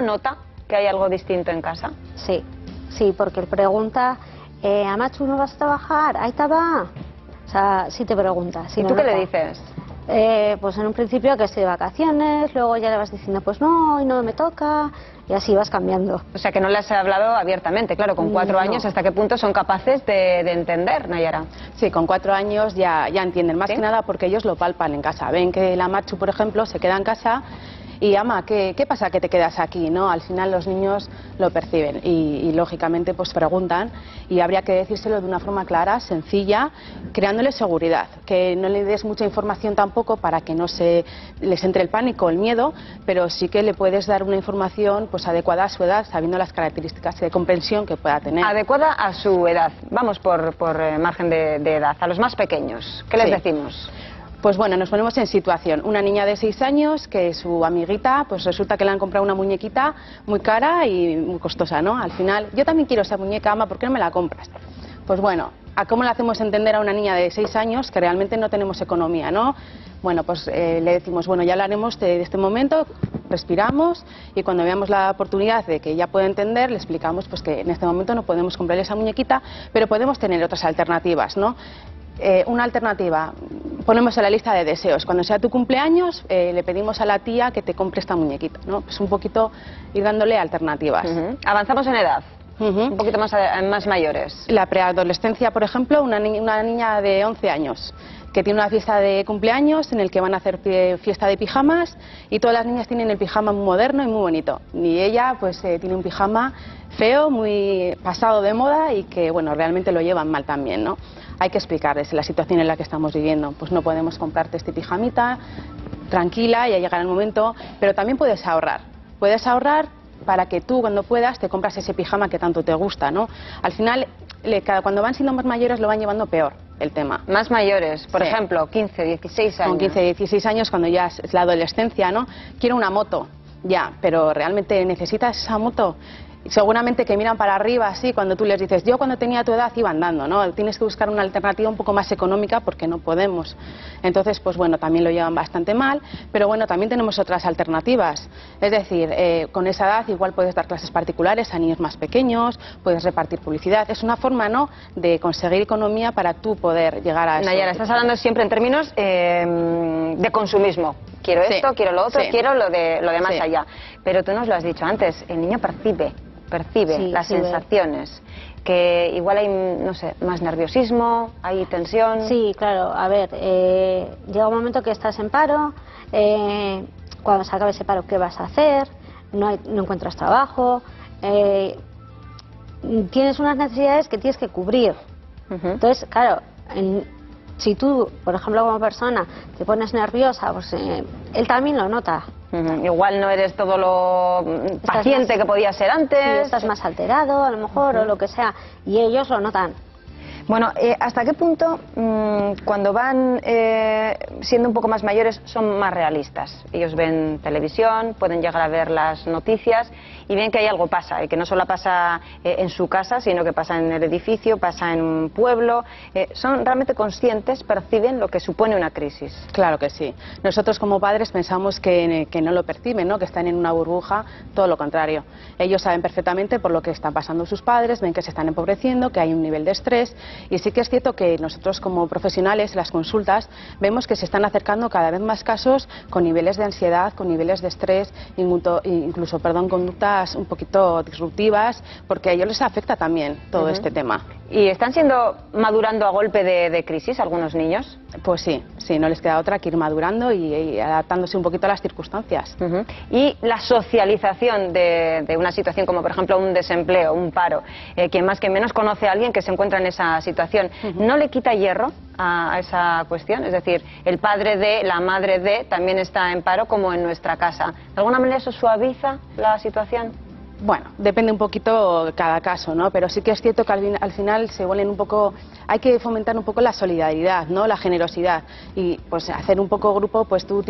¿Nota que hay algo distinto en casa? Sí, sí, porque él pregunta, Amatxu, ¿no vas a trabajar? Ahí te va. O sea, sí te pregunta. Sí, ¿Y tú qué le dices? Pues en un principio que estoy de vacaciones, luego ya le vas diciendo, pues no, hoy no me toca, y así vas cambiando. O sea, que no les he hablado abiertamente, claro, con 4 años, ¿hasta qué punto son capaces de entender, Nayara? Sí, con 4 años ya entienden, más que nada porque ellos lo palpan en casa. Ven que la Amatxu, por ejemplo, se queda en casa y, ama, ¿qué pasa que te quedas aquí? ¿No? Al final los niños lo perciben y lógicamente pues preguntan, y habría que decírselo de una forma clara, sencilla, creándoles seguridad, que no le des mucha información tampoco para que no les entre el pánico o el miedo, pero sí que le puedes dar una información pues adecuada a su edad, sabiendo las características de comprensión que pueda tener. Adecuada a su edad. Vamos por margen de edad. A los más pequeños, ¿qué les decimos? Pues bueno, nos ponemos en situación. Una niña de 6 años que su amiguita, pues resulta que le han comprado una muñequita muy cara y muy costosa, ¿no? Al final, yo también quiero esa muñeca, ama, ¿por qué no me la compras? Pues bueno, ¿a cómo le hacemos entender a una niña de 6 años que realmente no tenemos economía, ¿no? Bueno, pues le decimos, bueno, ya hablaremos de este momento, respiramos, y cuando veamos la oportunidad de que ella pueda entender, le explicamos pues que en este momento no podemos comprarle esa muñequita, pero podemos tener otras alternativas, ¿no? Una alternativa, ponemos en la lista de deseos, cuando sea tu cumpleaños le pedimos a la tía que te compre esta muñequita, ¿no? Pues un poquito ir dándole alternativas. Avanzamos en edad. Un poquito más mayores. La preadolescencia, por ejemplo, una niña de 11 años que tiene una fiesta de cumpleaños en el que van a hacer fiesta de pijamas, y todas las niñas tienen el pijama muy moderno y muy bonito, y ella pues tiene un pijama feo, muy pasado de moda, y que bueno, realmente lo llevan mal también, ¿no? Hay que explicarles la situación en la que estamos viviendo, pues no podemos comprarte este pijamita, tranquila, ya llegará el momento, pero también puedes ahorrar para que tú, cuando puedas, te compras ese pijama que tanto te gusta, ¿no? Al final, cuando van siendo más mayores, lo van llevando peor el tema. Más mayores, por ejemplo, 15, 16 años. Con 15, 16 años, cuando ya es la adolescencia, ¿no? Quiero una moto, ya, pero ¿realmente necesitas esa moto? Seguramente que miran para arriba así cuando tú les dices, yo cuando tenía tu edad iba andando, ¿no? Tienes que buscar una alternativa un poco más económica porque no podemos. Entonces, pues bueno, también lo llevan bastante mal, pero bueno, también tenemos otras alternativas. Es decir, con esa edad igual puedes dar clases particulares a niños más pequeños, puedes repartir publicidad. Es una forma, ¿no?, de conseguir economía para tú poder llegar a eso. Nayara, estás hablando siempre en términos de consumismo. Quiero esto, quiero lo otro, quiero lo de más allá. Pero tú nos lo has dicho antes, el niño percibe las sensaciones, que igual hay, no sé, más nerviosismo, hay tensión. Sí, claro, a ver, llega un momento que estás en paro, cuando se acabe ese paro, ¿qué vas a hacer? No encuentras trabajo, tienes unas necesidades que tienes que cubrir. Entonces, claro, si tú, por ejemplo, como persona, te pones nerviosa, pues él también lo nota. Igual no eres todo lo paciente que podías ser antes. Sí, estás más alterado, a lo mejor, o lo que sea, y ellos lo notan. Bueno, ¿hasta qué punto, cuando van siendo un poco más mayores, son más realistas? Ellos ven televisión, pueden llegar a ver las noticias y ven que hay algo pasa, y que no solo pasa en su casa, sino que pasa en el edificio, pasa en un pueblo. ¿Son realmente conscientes, perciben lo que supone una crisis? Claro que sí. Nosotros como padres pensamos que no lo perciben, ¿no?, que están en una burbuja, todo lo contrario. Ellos saben perfectamente por lo que están pasando sus padres, ven que se están empobreciendo, que hay un nivel de estrés. Y sí que es cierto que nosotros como profesionales, en las consultas, vemos que se están acercando cada vez más casos con niveles de ansiedad, con niveles de estrés, incluso conductas un poquito disruptivas, porque a ellos les afecta también todo este tema. ¿Y están madurando a golpe de crisis algunos niños? Pues sí, no les queda otra que ir madurando y adaptándose un poquito a las circunstancias. Y la socialización de una situación como por ejemplo un desempleo, un paro, quien más que menos conoce a alguien que se encuentra en esa situación, ¿no le quita hierro a esa cuestión? Es decir, el padre de, la madre de, también está en paro como en nuestra casa. ¿De alguna manera eso suaviza la situación? Bueno, depende un poquito cada caso, ¿no? Pero sí que es cierto que al final se vuelven un poco, hay que fomentar un poco la solidaridad, ¿no?, la generosidad, y pues hacer un poco grupo, pues tu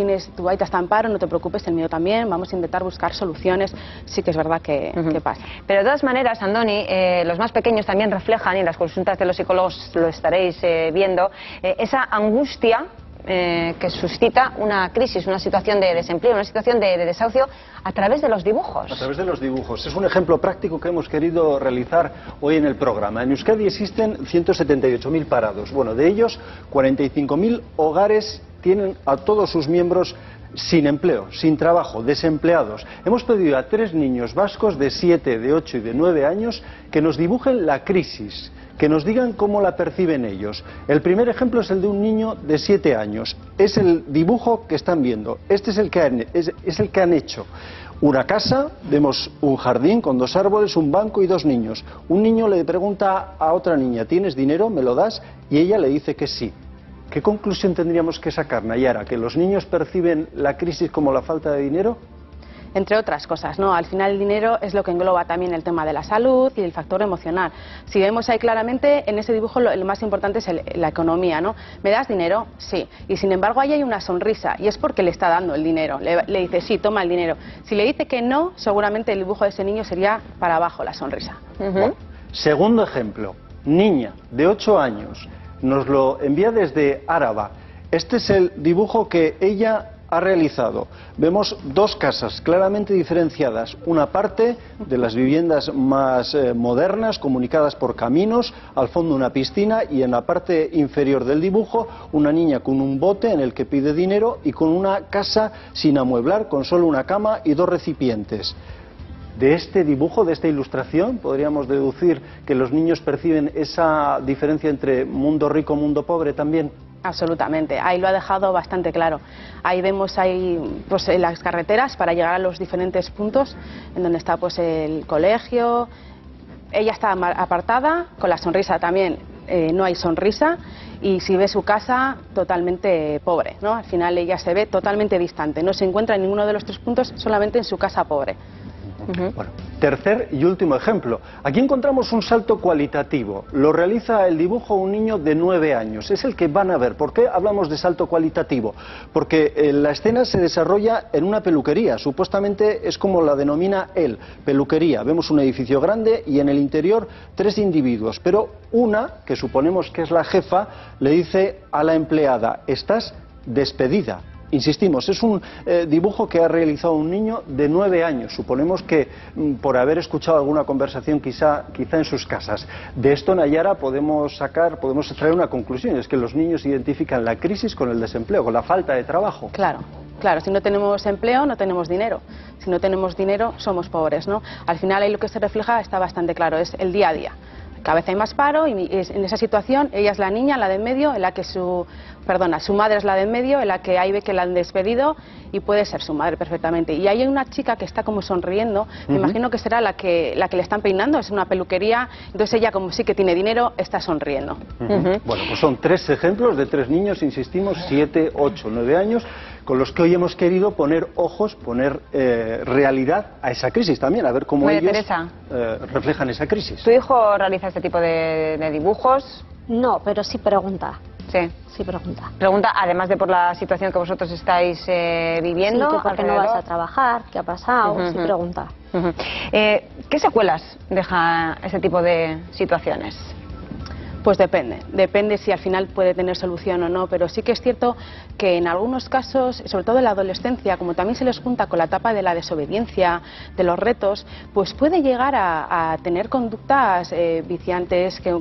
aita está en paro, no te preocupes, el mío también, vamos a intentar buscar soluciones. Sí que es verdad que pasa. Pero de todas maneras, Andoni, los más pequeños también reflejan, y en las consultas de los psicólogos lo estaréis viendo, esa angustia que suscita una crisis, una situación de desempleo, una situación de desahucio a través de los dibujos. A través de los dibujos. Es un ejemplo práctico que hemos querido realizar hoy en el programa. En Euskadi existen 178.000 parados. Bueno, de ellos, 45.000 hogares tienen a todos sus miembros sin empleo, sin trabajo, desempleados. Hemos pedido a 3 niños vascos de 7, de 8 y de 9 años que nos dibujen la crisis, que nos digan cómo la perciben ellos. El primer ejemplo es el de un niño de 7 años. Es el dibujo que están viendo. Este es el que han hecho. Una casa, vemos un jardín con 2 árboles, un banco y 2 niños. Un niño le pregunta a otra niña, ¿tienes dinero? ¿Me lo das? Y ella le dice que sí. ¿Qué conclusión tendríamos que sacar, Nayara? ¿Que los niños perciben la crisis como la falta de dinero? Entre otras cosas, ¿no? Al final el dinero es lo que engloba también el tema de la salud y el factor emocional. Si vemos ahí claramente, en ese dibujo lo más importante es la economía, ¿no? ¿Me das dinero? Sí. Y sin embargo ahí hay una sonrisa y es porque le está dando el dinero. Le dice, sí, toma el dinero. Si le dice que no, seguramente el dibujo de ese niño sería para abajo la sonrisa. Bueno, segundo ejemplo, niña de 8 años. Nos lo envía desde Áraba. Este es el dibujo que ella ha realizado. Vemos 2 casas claramente diferenciadas. Una parte de las viviendas más modernas, comunicadas por caminos, al fondo una piscina y en la parte inferior del dibujo una niña con un bote en el que pide dinero y con una casa sin amueblar, con solo una cama y 2 recipientes. De este dibujo, de esta ilustración, podríamos deducir que los niños perciben esa diferencia entre mundo rico y mundo pobre también. Absolutamente, ahí lo ha dejado bastante claro. Ahí vemos pues, las carreteras para llegar a los diferentes puntos en donde está pues, el colegio. Ella está apartada, con la sonrisa también no hay sonrisa, y si ve su casa, totalmente pobre, ¿no? Al final ella se ve totalmente distante, no se encuentra en ninguno de los 3 puntos, solamente en su casa pobre. Bueno, tercer y último ejemplo. Aquí encontramos un salto cualitativo. Lo realiza el dibujo un niño de 9 años. Es el que van a ver. ¿Por qué hablamos de salto cualitativo? Porque la escena se desarrolla en una peluquería. Supuestamente es como la denomina él, peluquería. Vemos un edificio grande y en el interior 3 individuos. Pero una, que suponemos que es la jefa, le dice a la empleada, estás despedida. Insistimos, es un dibujo que ha realizado un niño de 9 años. Suponemos que por haber escuchado alguna conversación quizá en sus casas. De esto, Nayara, podemos extraer una conclusión, es que los niños identifican la crisis con el desempleo, con la falta de trabajo. Claro, si no tenemos empleo, no tenemos dinero. Si no tenemos dinero, somos pobres, ¿no? Al final ahí lo que se refleja está bastante claro, es el día a día. Cada vez hay más paro y en esa situación ella es la niña, la de en medio, en la que su madre es la de en medio, en la que ahí ve que la han despedido y puede ser su madre perfectamente. Y ahí hay una chica que está como sonriendo, me imagino que será la que le están peinando, es una peluquería, entonces ella como sí que tiene dinero, está sonriendo. Bueno, pues son 3 ejemplos de 3 niños, insistimos, 7, 8, 9 años, con los que hoy hemos querido poner ojos, poner realidad a esa crisis también, a ver cómo ellos reflejan esa crisis. ¿Tu hijo realiza este tipo de dibujos? No, pero sí pregunta. Sí. Sí pregunta. Pregunta, además de por la situación que vosotros estáis viviendo. Sí, ¿por qué no vas a trabajar? ¿Qué ha pasado? Sí pregunta. ¿Qué secuelas deja ese tipo de situaciones? Pues depende si al final puede tener solución o no, pero sí que es cierto que en algunos casos, sobre todo en la adolescencia, como también se les junta con la etapa de la desobediencia, de los retos, pues puede llegar a tener conductas viciantes, que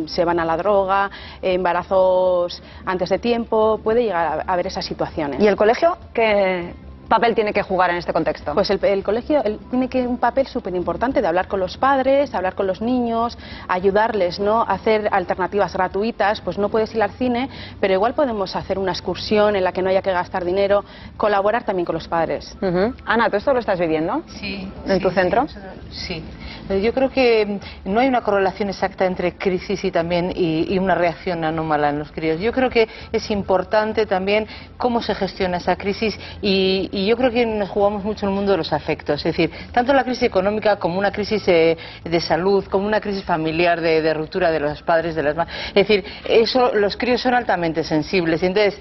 se van a la droga, embarazos antes de tiempo, puede llegar a haber esas situaciones. ¿Y el colegio qué papel tiene que jugar en este contexto? Pues el colegio tiene un papel súper importante de hablar con los padres, hablar con los niños, ayudarles, ¿no? Hacer alternativas gratuitas, pues no puedes ir al cine, pero igual podemos hacer una excursión en la que no haya que gastar dinero, colaborar también con los padres. Ana, ¿tú esto lo estás viviendo? Sí. ¿En tu centro? Sí. Yo creo que no hay una correlación exacta entre crisis y una reacción anómala en los críos. Yo creo que es importante también cómo se gestiona esa crisis y y yo creo que nos jugamos mucho en el mundo de los afectos, es decir, tanto la crisis económica como una crisis de salud, como una crisis familiar de ruptura de los padres, de las madres. Es decir, eso, los críos son altamente sensibles. Entonces,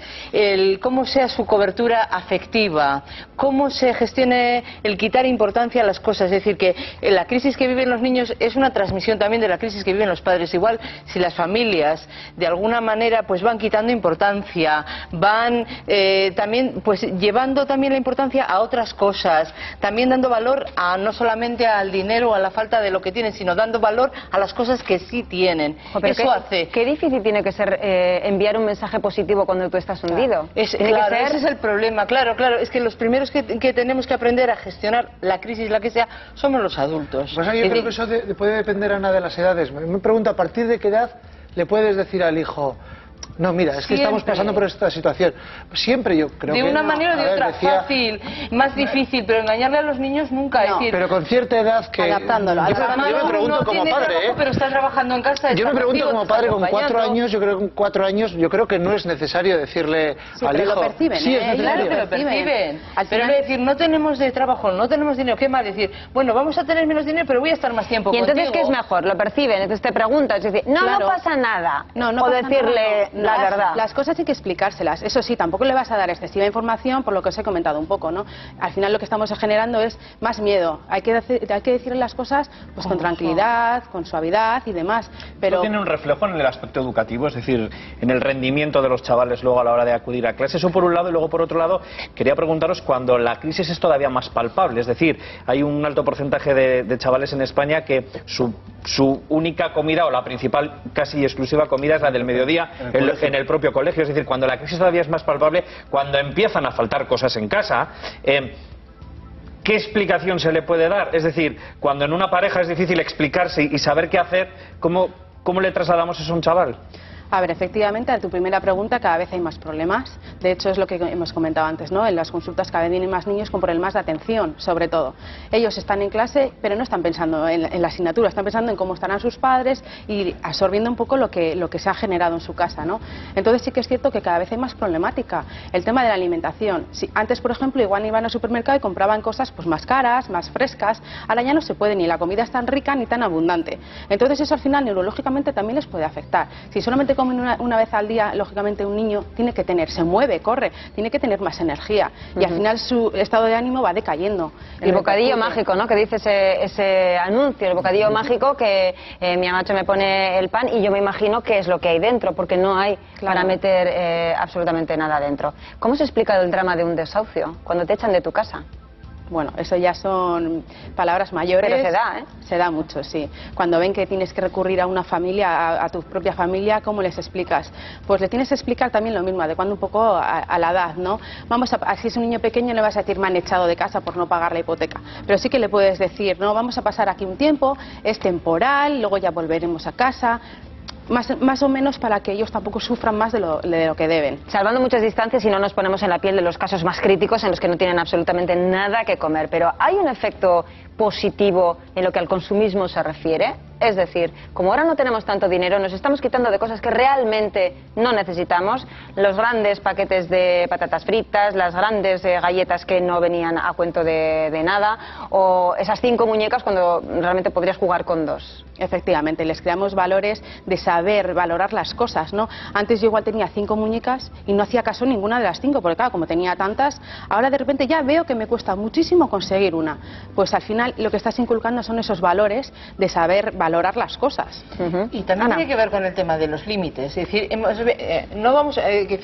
cómo sea su cobertura afectiva, cómo se gestione el quitar importancia a las cosas. Es decir, que la crisis que viven los niños es una transmisión también de la crisis que viven los padres. Igual, si las familias de alguna manera pues van quitando importancia, van también pues llevando también la importancia a otras cosas, también dando valor a no solamente al dinero o a la falta de lo que tienen, sino dando valor a las cosas que sí tienen. Eso hace. Qué difícil tiene que ser enviar un mensaje positivo cuando tú estás hundido. Claro, ese es el problema, claro, es que los primeros que tenemos que aprender a gestionar la crisis, la que sea, somos los adultos. Pues yo creo que eso puede depender, Ana, de las edades. Me pregunto, ¿a partir de qué edad le puedes decir al hijo: no, mira, es que estamos pasando por esta situación? Siempre, yo creo que de una manera o de otra, fácil, más difícil, pero engañarle a los niños nunca. No, decir, pero con cierta edad que... Adaptándolo. Yo me pregunto como padre, trabajo, pero está trabajando en casa. Yo me pregunto como padre, con 4 años, yo creo que con 4 años, yo creo que no es necesario decirle al hijo... Lo perciben, sí, es necesario. Claro que lo perciben. Pero es decir, no tenemos de trabajo, no tenemos dinero, ¿qué más? Decir, bueno, vamos a tener menos dinero, pero voy a estar más tiempo contigo. Y entonces, contigo. ¿qué es mejor? Lo perciben, entonces te preguntas, es decir, no pasa nada. No o pasa decirle nada, la verdad. Las cosas hay que explicárselas. Eso sí, tampoco le vas a dar excesiva información, por lo que os he comentado un poco, ¿no? Al final lo que estamos generando es más miedo. Hay que decirle las cosas pues con tranquilidad, con suavidad y demás. Pero tiene un reflejo en el aspecto educativo, es decir, en el rendimiento de los chavales luego a la hora de acudir a clase. Eso por un lado, y luego por otro lado, quería preguntaros cuando la crisis es todavía más palpable. Es decir, hay un alto porcentaje de chavales en España que su única comida, o la principal casi exclusiva comida, es la del mediodía en el propio colegio. Es decir, cuando la crisis todavía es más palpable, cuando empiezan a faltar cosas en casa, ¿qué explicación se le puede dar? Es decir, cuando en una pareja es difícil explicarse y saber qué hacer, ¿cómo le trasladamos eso a un chaval? A ver, efectivamente, a tu primera pregunta, cada vez hay más problemas. De hecho, es lo que hemos comentado antes, ¿no? En las consultas cada vez vienen más niños con problemas de atención, sobre todo. Ellos están en clase, pero no están pensando en la asignatura, están pensando en cómo estarán sus padres y absorbiendo un poco lo que se ha generado en su casa, ¿no? Entonces sí que es cierto que cada vez hay más problemática. El tema de la alimentación. Si antes, por ejemplo, igual iban al supermercado y compraban cosas pues más caras, más frescas, ahora ya no se puede, ni la comida es tan rica ni tan abundante. Entonces eso al final neurológicamente también les puede afectar. Si solamente comen una vez al día, lógicamente un niño se mueve, corre, tiene que tener más energía y al final su estado de ánimo va decayendo. El bocadillo mágico, ¿no? Que dice ese anuncio, el bocadillo mágico, que mi amacho me pone el pan y yo me imagino qué es lo que hay dentro, porque no hay para meter absolutamente nada dentro. ¿Cómo se explica el drama de un desahucio cuando te echan de tu casa? Bueno, eso ya son palabras mayores. Pero se da, ¿eh? Se da mucho, sí. Cuando ven que tienes que recurrir a una familia, a tu propia familia, ¿cómo les explicas? Pues le tienes que explicar también lo mismo, adecuando un poco a la edad, ¿no? Si es un niño pequeño, no le vas a decir me han echado de casa por no pagar la hipoteca. Pero sí que le puedes decir, no, vamos a pasar aquí un tiempo, es temporal, luego ya volveremos a casa. Más o menos para que ellos tampoco sufran más de lo que deben. Salvando muchas distancias y no nos ponemos en la piel de los casos más críticos en los que no tienen absolutamente nada que comer, pero ¿hay un efecto positivo en lo que al consumismo se refiere? Es decir, como ahora no tenemos tanto dinero, nos estamos quitando de cosas que realmente no necesitamos, los grandes paquetes de patatas fritas, las grandes galletas que no venían a cuento de nada, o esas 5 muñecas cuando realmente podrías jugar con 2. Efectivamente, les creamos valores de saber valorar las cosas, ¿no? Antes yo igual tenía 5 muñecas y no hacía caso ninguna de las 5, porque claro, como tenía tantas, ahora de repente ya veo que me cuesta muchísimo conseguir una. Pues al final lo que estás inculcando son esos valores de saber valorar las cosas. Y también tiene que ver con el tema de los límites. Es decir, no vamos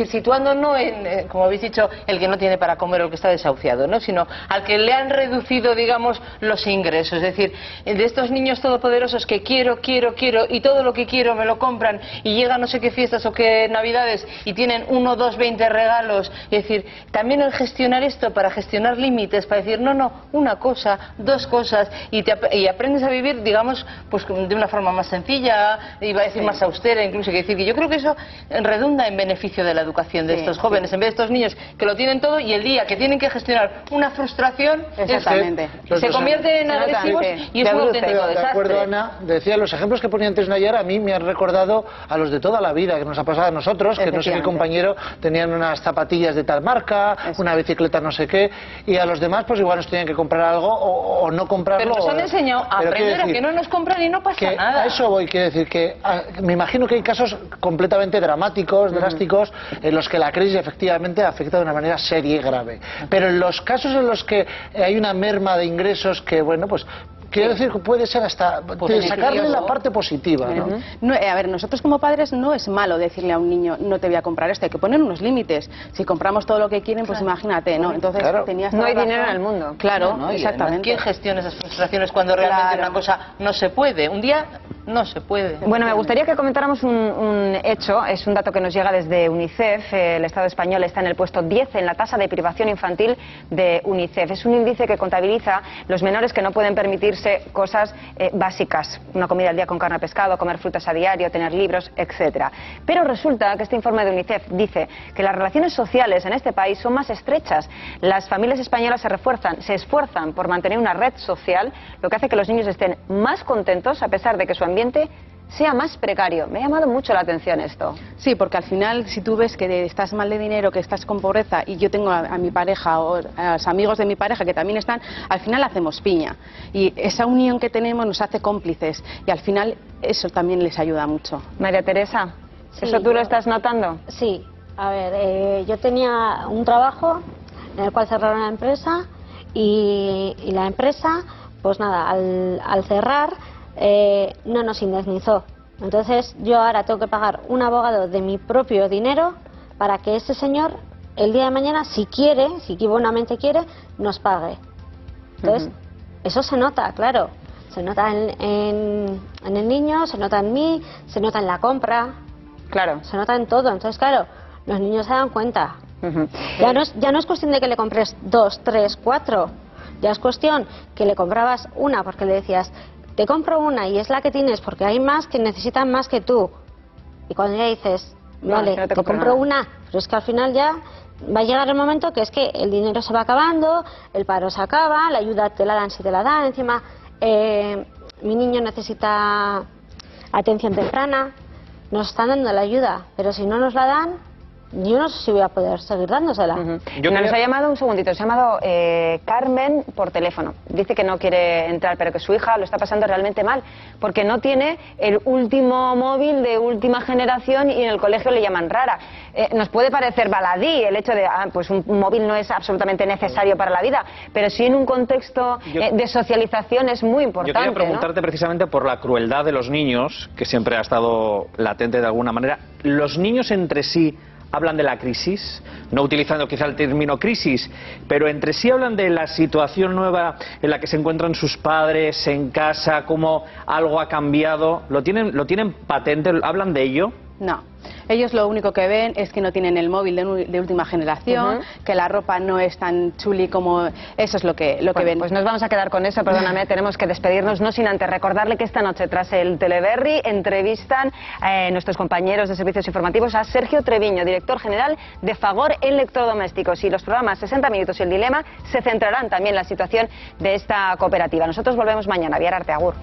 situando no en, como habéis dicho, el que no tiene para comer o el que está desahuciado, ¿no? Sino al que le han reducido, digamos, los ingresos. Es decir, de estos niños todopoderosos que quiero y todo lo que quiero me lo compran y llegan no sé qué fiestas o qué navidades y tienen 1, 2, 20 regalos. Es decir, también el gestionar esto para gestionar límites, para decir, no, una cosa, 2 cosas y aprendes a vivir, digamos, pues de una forma más sencilla, iba a decir más austera incluso, que decir que yo creo que eso redunda en beneficio de la educación de estos jóvenes, en vez de estos niños que lo tienen todo y el día que tienen que gestionar una frustración, se convierten en agresivos y es un auténtico desastre. De acuerdo, Ana, decía, los ejemplos que ponía antes Nayara a mí me han recordado a los de toda la vida, que nos ha pasado a nosotros, que no sé qué compañero tenían unas zapatillas de tal marca, una bicicleta no sé qué, y a los demás pues igual nos tenían que comprar algo o no comprarlo. Pero nos han enseñado a aprender a que no nos compran y no pasa nada. A eso voy, quiero decir que me imagino que hay casos completamente dramáticos, drásticos, en los que la crisis efectivamente afecta de una manera seria y grave. Pero en los casos en los que hay una merma de ingresos que, bueno, pues quiero decir que puede ser hasta sacarle la parte positiva, ¿no? A ver, nosotros como padres no es malo decirle a un niño no te voy a comprar esto, hay que poner unos límites. Si compramos todo lo que quieren, pues imagínate, ¿no? Entonces tenías no hay dinero en el mundo. Claro, no, exactamente. ¿Quién gestiona esas frustraciones cuando realmente una cosa no se puede? Un día no se puede. Bueno, me gustaría que comentáramos un hecho, es un dato que nos llega desde UNICEF. El Estado español está en el puesto 10 en la tasa de privación infantil de UNICEF. Es un índice que contabiliza los menores que no pueden permitirse cosas básicas, una comida al día con carne o pescado, comer frutas a diario, tener libros, etcétera. Pero resulta que este informe de UNICEF dice que las relaciones sociales en este país son más estrechas. Las familias españolas se esfuerzan por mantener una red social, lo que hace que los niños estén más contentos a pesar de que su ambiente sea más precario. Me ha llamado mucho la atención esto. Sí, porque al final, si tú ves que estás mal de dinero, que estás con pobreza, y yo tengo a mi pareja o a los amigos de mi pareja que también están, al final hacemos piña. Y esa unión que tenemos nos hace cómplices. Y al final eso también les ayuda mucho. María Teresa, ¿eso tú lo estás notando? Sí. A ver, yo tenía un trabajo en el cual cerraron la empresa y la empresa, pues nada, al cerrar no nos indemnizó. Entonces yo ahora tengo que pagar un abogado de mi propio dinero para que ese señor el día de mañana, si buenamente quiere, nos pague. Entonces eso se nota, claro, se nota en el niño, se nota en mí, se nota en la compra, claro, se nota en todo. Entonces claro, los niños se dan cuenta. Ya no es cuestión de que le compres 2, 3, 4, ya es cuestión que le comprabas una porque le decías te compro una y es la que tienes porque hay más que necesitan más que tú. Y cuando ya dices, vale, no te compro una, pero es que al final ya va a llegar el momento que es que el dinero se va acabando, el paro se acaba, la ayuda te la dan si te la dan, encima mi niño necesita atención temprana, nos están dando la ayuda, pero si no nos la dan, yo no sé si voy a poder seguir dándosela. Nos ha llamado un segundito, se ha llamado Carmen por teléfono. Dice que no quiere entrar, pero que su hija lo está pasando realmente mal, porque no tiene el último móvil de última generación y en el colegio le llaman rara. Nos puede parecer baladí el hecho de, pues un móvil no es absolutamente necesario para la vida, pero sí en un contexto de socialización es muy importante. Yo quería preguntarte precisamente por la crueldad de los niños, que siempre ha estado latente de alguna manera. ¿Los niños entre sí hablan de la crisis, no utilizando quizá el término crisis, pero entre sí hablan de la situación nueva en la que se encuentran sus padres en casa, cómo algo ha cambiado? ¿Lo tienen patente? ¿Hablan de ello? No. Ellos lo único que ven es que no tienen el móvil de última generación, que la ropa no es tan chuli como... Eso es lo que ven. Pues nos vamos a quedar con eso, perdóname, tenemos que despedirnos, no sin antes recordarle que esta noche, tras el Teleberri, entrevistan nuestros compañeros de servicios informativos a Sergio Treviño, director general de Fagor Electrodomésticos. Y los programas 60 Minutos y El Dilema se centrarán también en la situación de esta cooperativa. Nosotros volvemos mañana. Viar Arte, agur.